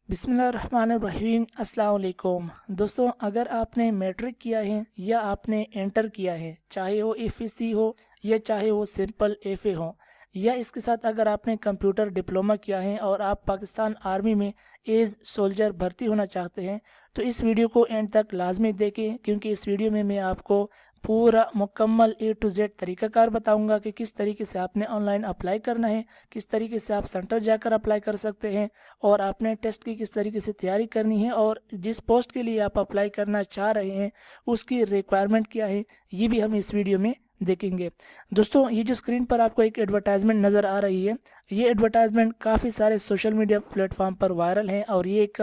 बिस्मिल्लाहिर्रहमानिर्रहीम। अस्सलाम वालेकुम दोस्तों, अगर आपने मैट्रिक किया है या आपने इंटर किया है, चाहे वो एफएससी हो या चाहे वो सिंपल एफए हो, या इसके साथ अगर आपने कंप्यूटर डिप्लोमा किया है और आप पाकिस्तान आर्मी में एज सोल्जर भर्ती होना चाहते हैं, तो इस वीडियो को एंड तक लाजमी देखें, क्योंकि इस वीडियो में मैं आपको पूरा मुकम्मल ए टू जेड तरीक़ाकार बताऊंगा कि किस तरीके से आपने ऑनलाइन अप्लाई करना है, किस तरीके से आप सेंटर जाकर अप्लाई कर सकते हैं, और आपने टेस्ट की किस तरीके से तैयारी करनी है, और जिस पोस्ट के लिए आप अप्लाई करना चाह रहे हैं उसकी रिक्वायरमेंट क्या है, ये भी हम इस वीडियो में देखेंगे। दोस्तों, ये जो स्क्रीन पर आपको एक एडवर्टाइजमेंट नज़र आ रही है, ये एडवर्टाइजमेंट काफ़ी सारे सोशल मीडिया प्लेटफॉर्म पर वायरल है और ये एक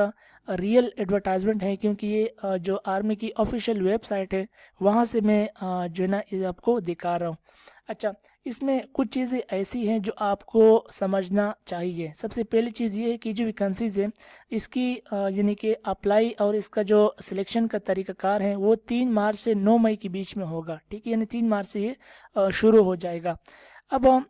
रियल एडवर्टाइजमेंट है, क्योंकि ये जो आर्मी की ऑफिशियल वेबसाइट है वहाँ से मैं जो है ना ये आपको दिखा रहा हूँ। अच्छा, इसमें कुछ चीज़ें ऐसी हैं जो आपको समझना चाहिए। सबसे पहली चीज़ ये है कि जो वैकेंसीज़ है इसकी यानी कि अप्लाई और इसका जो सिलेक्शन का तरीक़ाकार है वो 3 मार्च से 9 मई के बीच में होगा। ठीक है, यानी 3 मार्च से ये शुरू हो जाएगा। अब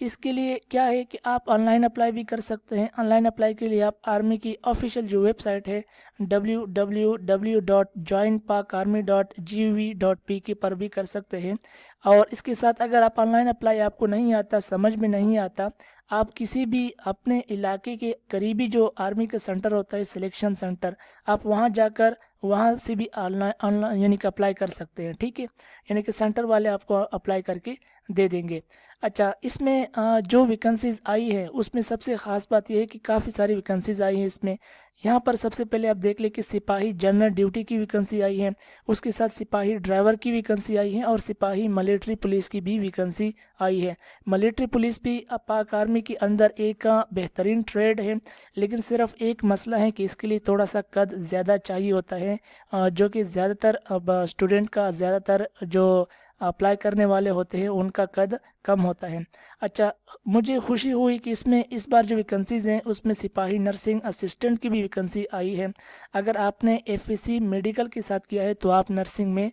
इसके लिए क्या है कि आप ऑनलाइन अप्लाई भी कर सकते हैं। ऑनलाइन अप्लाई के लिए आप आर्मी की ऑफिशियल जो वेबसाइट है www.joinpakarmy.gov.pk पर भी कर सकते हैं। और इसके साथ अगर आप ऑनलाइन अप्लाई आपको नहीं आता, समझ में नहीं आता, आप किसी भी अपने इलाके के करीबी जो आर्मी का सेंटर होता है, सिलेक्शन सेंटर, आप वहां जाकर वहां से भी ऑनलाइन ऑनलाइन यानी कि अप्लाई कर सकते हैं। ठीक है, यानी कि सेंटर वाले आपको अप्लाई करके दे देंगे। अच्छा, इसमें जो वैकेंसीज़ आई है उसमें सबसे ख़ास बात यह है कि काफ़ी सारी वैकेंसीज़ आई हैं इसमें। यहाँ पर सबसे पहले आप देख लें कि सिपाही जनरल ड्यूटी की वैकेंसी आई है, उसके साथ सिपाही ड्राइवर की वैकेंसी आई है और सिपाही मिलिट्री पुलिस की भी वैकेंसी आई है। मिलिट्री पुलिस भी पाक आर्मी के अंदर एक बेहतरीन ट्रेड है, लेकिन सिर्फ एक मसला है कि इसके लिए थोड़ा सा कद ज़्यादा चाहिए होता है, जो कि ज़्यादातर स्टूडेंट का, ज़्यादातर जो अप्लाई करने वाले होते हैं उनका कद कम होता है। अच्छा, मुझे खुशी हुई कि इसमें इस बार जो वैकेंसीज़ हैं उसमें सिपाही नर्सिंग असिस्टेंट की भी वैकेंसी आई है। अगर आपने एफएससी मेडिकल के साथ किया है तो आप नर्सिंग में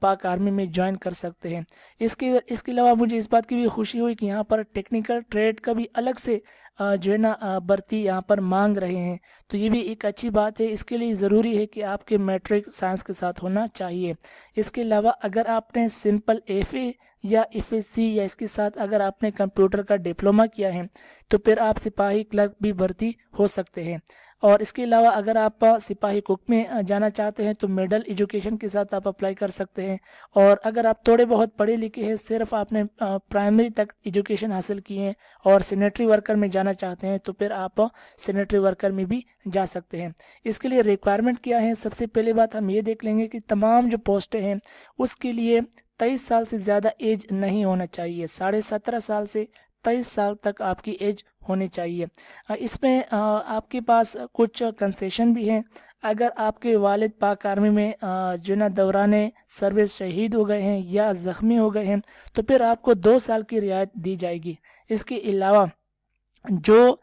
पाक आर्मी में ज्वाइन कर सकते हैं। इसके अलावा मुझे इस बात की भी खुशी हुई कि यहाँ पर टेक्निकल ट्रेड का भी अलग से जो है ना भर्ती यहाँ पर मांग रहे हैं, तो ये भी एक अच्छी बात है। इसके लिए ज़रूरी है कि आपके मैट्रिक साइंस के साथ होना चाहिए। इसके अलावा अगर आपने सिंपल एफए या एफएससी या इसके साथ अगर आपने कंप्यूटर का डिप्लोमा किया है तो फिर आप सिपाही क्लर्क भी भर्ती हो सकते हैं। और इसके अलावा अगर आप सिपाही कुक में जाना चाहते हैं तो मिडल एजुकेशन के साथ आप अप्लाई कर सकते हैं। और अगर आप थोड़े बहुत पढ़े लिखे हैं, सिर्फ आपने प्राइमरी तक एजुकेशन हासिल की है और सैनिटरी वर्कर में जाना चाहते हैं तो फिर आप सैनिटरी वर्कर में भी जा सकते हैं। इसके लिए रिक्वायरमेंट क्या है, सबसे पहले बात हम ये देख लेंगे कि तमाम जो पोस्टें हैं उसके लिए 23 साल से ज़्यादा एज नहीं होना चाहिए। 17.5 साल से 23 साल तक आपकी एज होनी चाहिए। इसमें आपके पास कुछ कंसेशन भी हैं। अगर आपके वालिद पाक आर्मी में जो ना दौरान सर्विस शहीद हो गए हैं या ज़ख्मी हो गए हैं तो फिर आपको 2 साल की रियायत दी जाएगी। इसके अलावा जो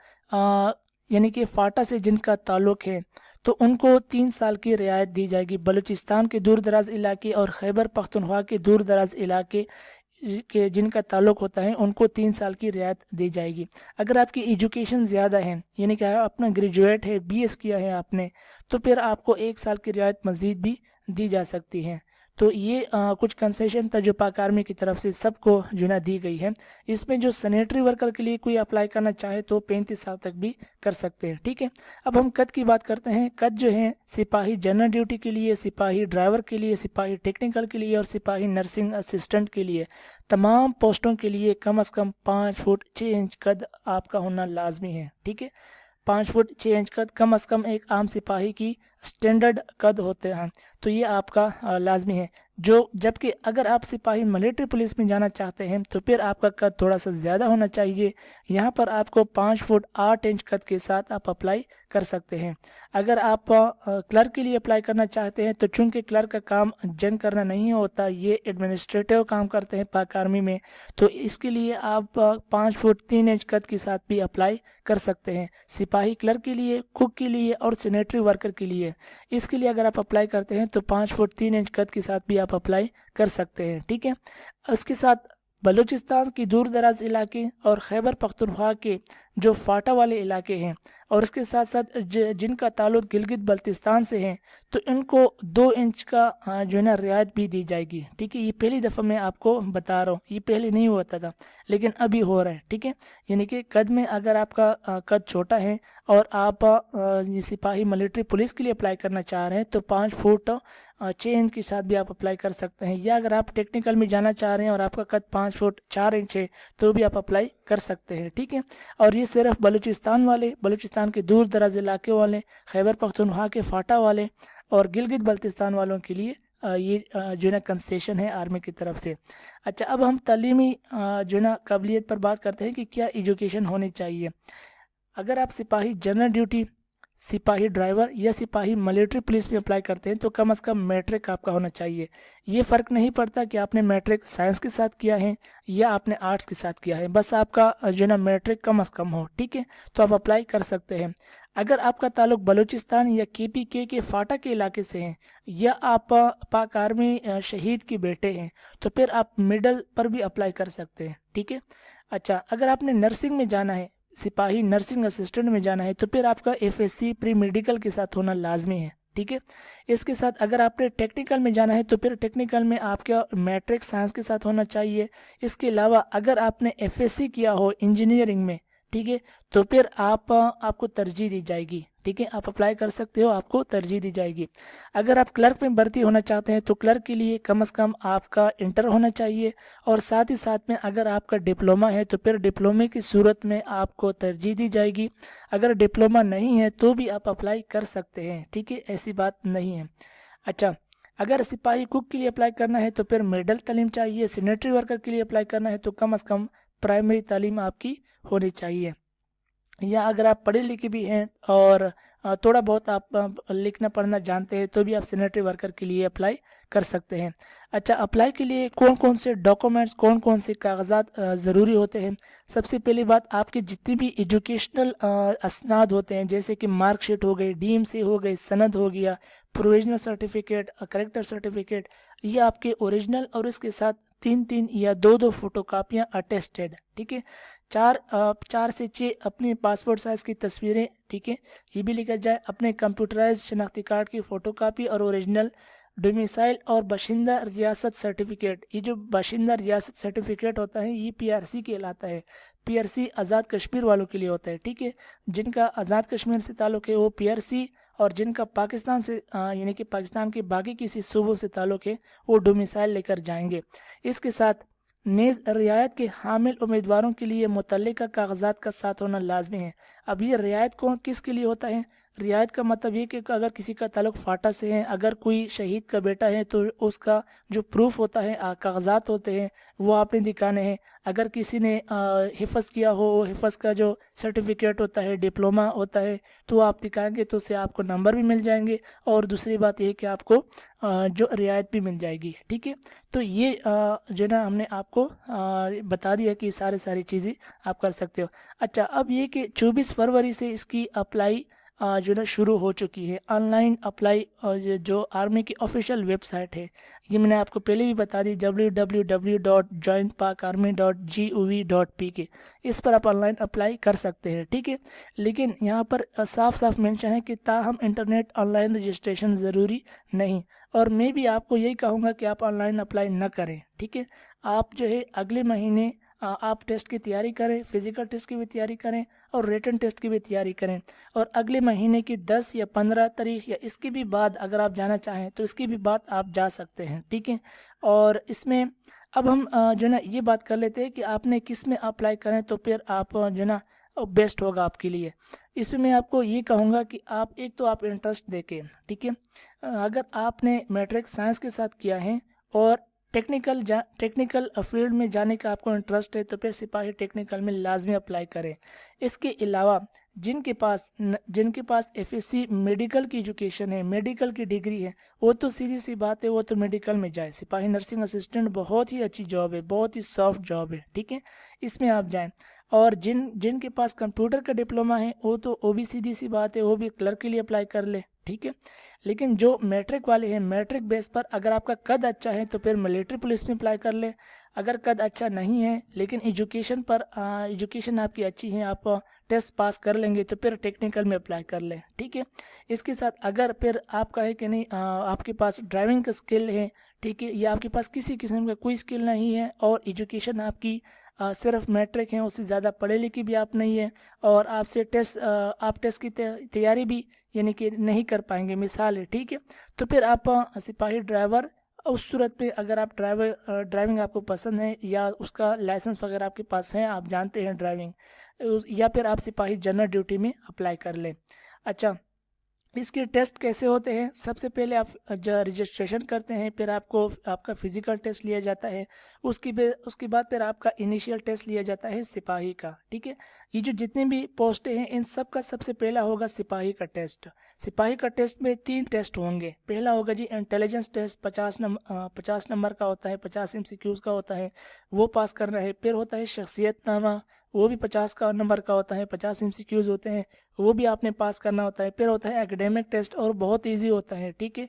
यानी कि फाटा से जिनका ताल्लुक़ है तो उनको 3 साल की रियायत दी जाएगी। बलूचिस्तान के दूर दराज इलाके और खैबर पख्तूनख्वा के दूर दराज इलाके के जिनका ताल्लुक़ होता है उनको 3 साल की रियायत दी जाएगी। अगर आपकी एजुकेशन ज़्यादा है, यानी कि अपना ग्रेजुएट है, बीएस किया है आपने, तो फिर आपको 1 साल की रियायत मज़ीद भी दी जा सकती है। तो ये कुछ कंसेशन था जो पाक आर्मी की तरफ से सबको जो ना दी गई है। इसमें जो सैनिटरी वर्कर के लिए कोई अप्लाई करना चाहे तो 35 साल तक भी कर सकते हैं। ठीक है, अब हम कद की बात करते हैं। कद जो है सिपाही जनरल ड्यूटी के लिए, सिपाही ड्राइवर के लिए, सिपाही टेक्निकल के लिए और सिपाही नर्सिंग असिस्टेंट के लिए, तमाम पोस्टों के लिए कम अज़ कम 5 फुट 6 इंच कद आपका होना लाजमी है। ठीक है, 5 फुट 6 इंच कद कम अज़ कम एक आम सिपाही की स्टैंडर्ड कद होते हैं, तो ये आपका लाजमी है। जबकि अगर आप सिपाही मिलिट्री पुलिस में जाना चाहते हैं तो फिर आपका कद थोड़ा सा ज़्यादा होना चाहिए। यहाँ पर आपको 5 फुट 8 इंच कद के साथ आप अप्लाई कर सकते हैं। अगर आप क्लर्क के लिए अप्लाई करना चाहते हैं तो चूंकि क्लर्क का काम जंग करना नहीं होता, ये एडमिनिस्ट्रेटिव काम करते हैं पाक आर्मी में, तो इसके लिए आप 5 फुट 3 इंच कद के साथ भी अप्लाई कर सकते हैं। सिपाही क्लर्क के लिए, कुक के लिए और सैनिटरी वर्कर के लिए, इसके लिए अगर आप अप्लाई करते हैं तो 5 फुट 3 इंच कद के साथ भी आप अप्लाई कर सकते हैं। ठीक है, इसके साथ बलूचिस्तान की दूर दराज इलाके और खैबर पख्तूनख्वा के जो फाटा वाले इलाके हैं, और उसके साथ साथ जिनका ताल्लुक गिलगित बल्तिस्तान से है तो इनको 2 इंच का जो है ना रियायत भी दी जाएगी। ठीक है, ये पहली दफ़ा मैं आपको बता रहा हूँ, ये पहले नहीं होता था लेकिन अभी हो रहा है। ठीक है, यानी कि कद में अगर आपका कद छोटा है और आप ये सिपाही मिलिट्री पुलिस के लिए अप्लाई करना चाह रहे हैं तो 5 फुट 6 इंच के साथ भी आप अप्लाई कर सकते हैं। या अगर आप टेक्निकल में जाना चाह रहे हैं और आपका कद 5 फुट 4 इंच है तो भी आप अप्लाई कर सकते हैं। ठीक है, और ये सिर्फ बलूचिस्तान वाले, बलूचिस्तान के दूर दराज इलाके वाले, खैबर पख्तूनख्वा के फाटा वाले और गिलगित बल्तिस्तान वालों के लिए ये जो है ना कंसेशन है आर्मी की तरफ से। अच्छा, अब हम तालीमी जो है ना काबिलियत पर बात करते हैं कि क्या एजुकेशन होनी चाहिए। अगर आप सिपाही जनरल ड्यूटी, सिपाही ड्राइवर या सिपाही मिलिट्री पुलिस में अप्लाई करते हैं तो कम से कम मैट्रिक आपका होना चाहिए। ये फ़र्क नहीं पड़ता कि आपने मैट्रिक साइंस के साथ किया है या आपने आर्ट्स के साथ किया है, बस आपका जो है ना मैट्रिक कम से कम हो। ठीक है, तो आप अप्लाई कर सकते हैं। अगर आपका ताल्लुक बलूचिस्तान या KPK के फाटा के इलाके से है या आप पाक आर्मी शहीद के बेटे हैं तो फिर आप मिडल पर भी अप्लाई कर सकते हैं। ठीक है, अच्छा, अगर आपने नर्सिंग में जाना है, सिपाही नर्सिंग असिस्टेंट में जाना है तो फिर आपका FSC प्री मेडिकल के साथ होना लाजमी है। ठीक है, इसके साथ अगर आपने टेक्निकल में जाना है तो फिर टेक्निकल में आपका मैट्रिक साइंस के साथ होना चाहिए। इसके अलावा अगर आपने FSC किया हो इंजीनियरिंग में, ठीक है, तो फिर आपको तरजीह दी जाएगी। ठीक है, आप अप्लाई कर सकते हो, आपको तरजीह दी जाएगी। अगर आप क्लर्क में भर्ती होना चाहते हैं तो क्लर्क के लिए कम से कम आपका इंटर होना चाहिए और साथ ही साथ में अगर आपका डिप्लोमा है तो फिर डिप्लोमे की सूरत में आपको तरजीह दी जाएगी। अगर डिप्लोमा नहीं है तो भी आप अप्लाई कर सकते हैं। ठीक है, ऐसी बात नहीं है। अच्छा, अगर सिपाही कुक के लिए अप्लाई करना है तो फिर मिडल तालीम चाहिए। सैनिटरी वर्कर के लिए अप्लाई करना है तो कम से कम प्राइमरी तालीम आपकी होनी चाहिए। या अगर आप पढ़े लिखे भी हैं और थोड़ा बहुत आप लिखना पढ़ना जानते हैं तो भी आप सैनिटरी वर्कर के लिए अप्लाई कर सकते हैं। अच्छा, अप्लाई के लिए कौन कौन से डॉक्यूमेंट्स, कौन कौन से कागजात ज़रूरी होते हैं। सबसे पहली बात, आपके जितनी भी एजुकेशनल असनाद होते हैं जैसे कि मार्कशीट हो गई, DMC हो गई, सनद हो गया, प्रोविजनल सर्टिफिकेट, करेक्टर सर्टिफिकेट, ये आपके ओरिजिनल और इसके साथ 3-3 या 2-2 फोटोकापियाँ अटेस्टेड। ठीक है, 4 से 6 अपनी पासपोर्ट साइज़ की तस्वीरें। ठीक है, ये भी लिखा जाए। अपने कंप्यूटराइज शनाख्ती कार्ड की फ़ोटोकापी और ओरिजिनल डोमिसाइल और बाशिंदा रियासत सर्टिफिकेट। ये जो बाशिंदा रियासत सर्टिफिकेट होता है ये PRC कहलाता है। PRC आज़ाद कश्मीर वालों के लिए होता है। ठीक है, जिनका आज़ाद कश्मीर से ताल्लुक़ है वो PRC, और जिनका पाकिस्तान से यानी कि पाकिस्तान के बाकी किसी सूबों से ताल्लुक़ है वो डोमिसाइल लेकर जाएंगे। इसके साथ नेज़ रियायत के हामिल उम्मीदवारों के लिए मुतल्लिका कागजात का साथ होना लाजमी है। अब ये रियायत कौन किसके लिए होता है? रियायत का मतलब ये कि अगर किसी का ताल्लुक फाटा से है, अगर कोई शहीद का बेटा है तो उसका जो प्रूफ होता है, कागजात होते हैं वो आपने दिखाने हैं। अगर किसी ने हिफ़्ज़ किया हो, वो हिफ़्ज़ का जो सर्टिफिकेट होता है, डिप्लोमा होता है, तो आप दिखाएंगे तो उससे आपको नंबर भी मिल जाएंगे और दूसरी बात ये है कि आपको जो रियायत भी मिल जाएगी। ठीक है, तो ये जो ना हमने आपको बता दिया कि सारी चीज़ें आप कर सकते हो। अच्छा, अब ये कि 24 फरवरी से इसकी अप्लाई जो ना शुरू हो चुकी है। ऑनलाइन अप्लाई जो आर्मी की ऑफिशियल वेबसाइट है, ये मैंने आपको पहले भी बता दी, www.joinpakarmy.gov.pk। इस पर आप ऑनलाइन अप्लाई कर सकते हैं। ठीक है, लेकिन यहाँ पर साफ साफ मेंशन है कि ताहम इंटरनेट ऑनलाइन रजिस्ट्रेशन ज़रूरी नहीं, और मैं भी आपको यही कहूँगा कि आप ऑनलाइन अप्लाई न करें। ठीक है, आप जो है अगले महीने आप टेस्ट की तैयारी करें, फिज़िकल टेस्ट की भी तैयारी करें और रिटन टेस्ट की भी तैयारी करें, और अगले महीने की 10 या 15 तारीख या इसके भी बाद अगर आप जाना चाहें तो इसकी भी बाद आप जा सकते हैं। ठीक है, और इसमें अब हम जो ना ये बात कर लेते हैं कि आपने किस में अप्लाई करें तो फिर आप जो ना बेस्ट होगा आपके लिए। इसमें मैं आपको ये कहूँगा कि आप एक तो आप इंटरेस्ट देके, ठीक है, अगर आपने मैट्रिक साइंस के साथ किया है और टेक्निकल फील्ड में जाने का आपको इंटरेस्ट है तो फिर सिपाही टेक्निकल में लाजमी अप्लाई करें। इसके अलावा जिनके पास FSC मेडिकल की एजुकेशन है, मेडिकल की डिग्री है, वो तो सीधी सी बात है, वो तो मेडिकल में जाए। सिपाही नर्सिंग असिस्टेंट बहुत ही अच्छी जॉब है, बहुत ही सॉफ्ट जॉब है। ठीक है, इसमें आप जाएं। और जिनके पास कंप्यूटर का डिप्लोमा है वो भी सीधी सी बात है, वो भी क्लर्क के लिए अप्लाई कर ले। ठीक है, लेकिन जो मैट्रिक वाले हैं, मैट्रिक बेस पर अगर आपका कद अच्छा है तो फिर मिलिट्री पुलिस में अप्लाई कर ले। अगर कद अच्छा नहीं है लेकिन एजुकेशन आपकी अच्छी है, आप टेस्ट पास कर लेंगे तो फिर टेक्निकल में अप्लाई कर लें, ठीक है। इसके साथ अगर फिर आपका है कि नहीं आपके पास ड्राइविंग का स्किल है, ठीक है, या आपके पास किसी किस्म का कोई स्किल नहीं है और एजुकेशन आपकी सिर्फ मैट्रिक है, उससे ज़्यादा पढ़े लिखे भी आप नहीं है और आपसे आप टेस्ट की तैयारी भी यानी कि नहीं कर पाएंगे, मिसाल है, ठीक है। तो फिर आप सिपाही ड्राइवर, उस सूरत पे अगर आप ड्राइविंग आपको पसंद है या उसका लाइसेंस वगैरह आपके पास है, आप जानते हैं ड्राइविंग, या फिर आप सिपाही जनरल ड्यूटी में अप्लाई कर लें। अच्छा, इसके टेस्ट कैसे होते हैं? सबसे पहले आप जो रजिस्ट्रेशन करते हैं, फिर आपको आपका फिजिकल टेस्ट लिया जाता है, उसके बाद फिर आपका इनिशियल टेस्ट लिया जाता है सिपाही का, ठीक है। ये जो जितने भी पोस्टें हैं इन सब का सबसे पहला होगा सिपाही का टेस्ट। सिपाही का टेस्ट में 3 टेस्ट होंगे। पहला होगा जी इंटेलिजेंस टेस्ट, 50 नंबर का होता है, 50 MCQs का होता है, वो पास करना है। फिर होता है शख्सियतनामा, वो भी 50 का नंबर का होता है, 50 MCQs होते हैं, वो भी आपने पास करना होता है। फिर होता है एकेडमिक टेस्ट और बहुत इजी होता है, ठीक है,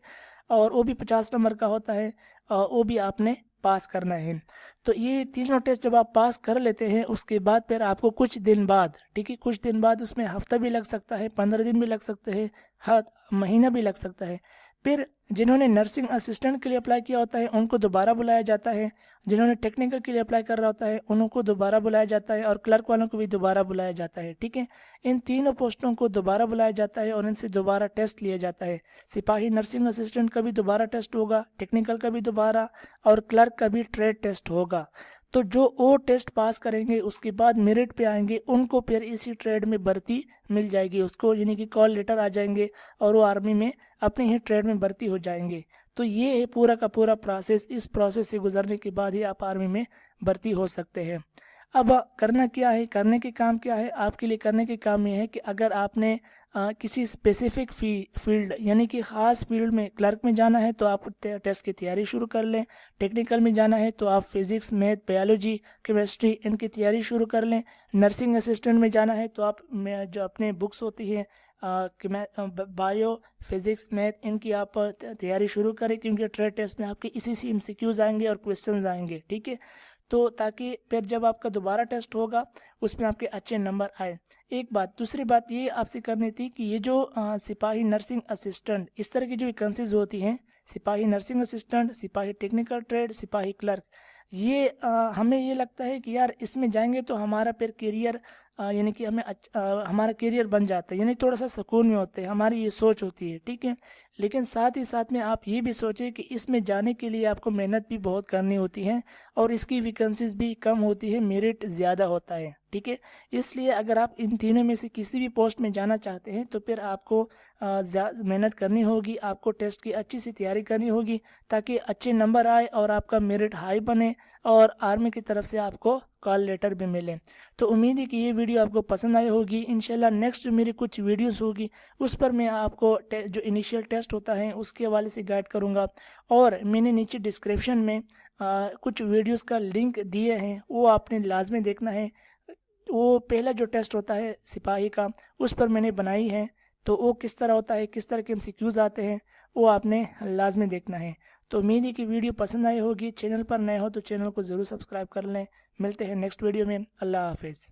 और वो भी 50 नंबर का होता है, वो भी आपने पास करना है। तो ये तीनों टेस्ट जब आप पास कर लेते हैं उसके बाद फिर आपको कुछ दिन बाद, ठीक है, कुछ दिन बाद, उसमें हफ्ता भी लग सकता है, 15 दिन भी लग सकते हैं, हर महीना भी लग सकता है। फिर जिन्होंने नर्सिंग असिस्टेंट के लिए अप्लाई किया होता है उनको दोबारा बुलाया जाता है, जिन्होंने टेक्निकल के लिए अप्लाई कर रहा होता है उनको दोबारा बुलाया जाता है, और क्लर्क वालों को भी दोबारा बुलाया जाता है, ठीक है। इन तीनों पोस्टों को दोबारा बुलाया जाता है और इनसे दोबारा टेस्ट लिया जाता है। सिपाही नर्सिंग असिस्टेंट का भी दोबारा टेस्ट होगा, टेक्निकल का भी दोबारा, और क्लर्क का भी ट्रेड टेस्ट होगा। तो जो वो टेस्ट पास करेंगे उसके बाद मेरिट पे आएंगे, उनको फिर इसी ट्रेड में भर्ती मिल जाएगी, उसको यानी कि कॉल लेटर आ जाएंगे और वो आर्मी में अपने ही ट्रेड में भर्ती हो जाएंगे। तो ये है पूरा का पूरा प्रोसेस। इस प्रोसेस से गुजरने के बाद ही आप आर्मी में भर्ती हो सकते हैं। अब करना क्या है, करने के काम क्या है आपके लिए? करने के काम ये है कि अगर आपने किसी स्पेसिफिक फील्ड यानी कि ख़ास फील्ड में क्लर्क में जाना है तो आप टेस्ट की तैयारी शुरू कर लें। टेक्निकल में जाना है तो आप फिज़िक्स, मैथ, बायोलॉजी, केमिस्ट्री इनकी तैयारी शुरू कर लें। नर्सिंग असिस्टेंट में जाना है तो आप जो अपने बुक्स होती हैं बायो, फिज़िक्स, मैथ, इनकी आप तैयारी शुरू करें, क्योंकि ट्रेड टेस्ट में आपके इसी से MCQs आएंगे और क्वेश्चंस आएंगे, ठीक है। तो ताकि फिर जब आपका दोबारा टेस्ट होगा उसमें आपके अच्छे नंबर आए। एक बात, दूसरी बात ये आपसे करनी थी कि ये जो सिपाही नर्सिंग असिस्टेंट, इस तरह की जो वैकेंसीज होती हैं, सिपाही नर्सिंग असिस्टेंट, सिपाही टेक्निकल ट्रेड, सिपाही क्लर्क, ये हमें ये लगता है कि यार इसमें जाएंगे तो हमारा फिर करियर यानी कि हमारा करियर बन जाता है, यानी थोड़ा सा सुकून में होते हैं, हमारी ये सोच होती है, ठीक है। लेकिन साथ ही साथ में आप ये भी सोचें कि इसमें जाने के लिए आपको मेहनत भी बहुत करनी होती है और इसकी वैकेंसीज भी कम होती है, मेरिट ज़्यादा होता है, ठीक है। इसलिए अगर आप इन तीनों में से किसी भी पोस्ट में जाना चाहते हैं तो फिर आपको मेहनत करनी होगी, आपको टेस्ट की अच्छी सी तैयारी करनी होगी ताकि अच्छे नंबर आए और आपका मेरिट हाई बने और आर्मी की तरफ से आपको कॉल लेटर भी मिले। तो उम्मीद है कि ये वीडियो आपको पसंद आई होगी। इंशाल्लाह नेक्स्ट जो मेरी कुछ वीडियोस होगी उस पर मैं आपको जो इनिशियल टेस्ट होता है उसके हवाले से गाइड करूँगा, और मैंने नीचे डिस्क्रिप्शन में कुछ वीडियोस का लिंक दिए हैं, वो आपने लाजमी देखना है। वो पहला जो टेस्ट होता है सिपाही का उस पर मैंने बनाई है, तो वो किस तरह होता है, किस तरह के MCQs आते हैं, वो आपने लाजमी देखना है। तो उम्मीद है कि वीडियो पसंद आई होगी। चैनल पर नए हो तो चैनल को ज़रूर सब्सक्राइब कर लें। मिलते हैं नेक्स्ट वीडियो में। अल्लाह हाफिज़।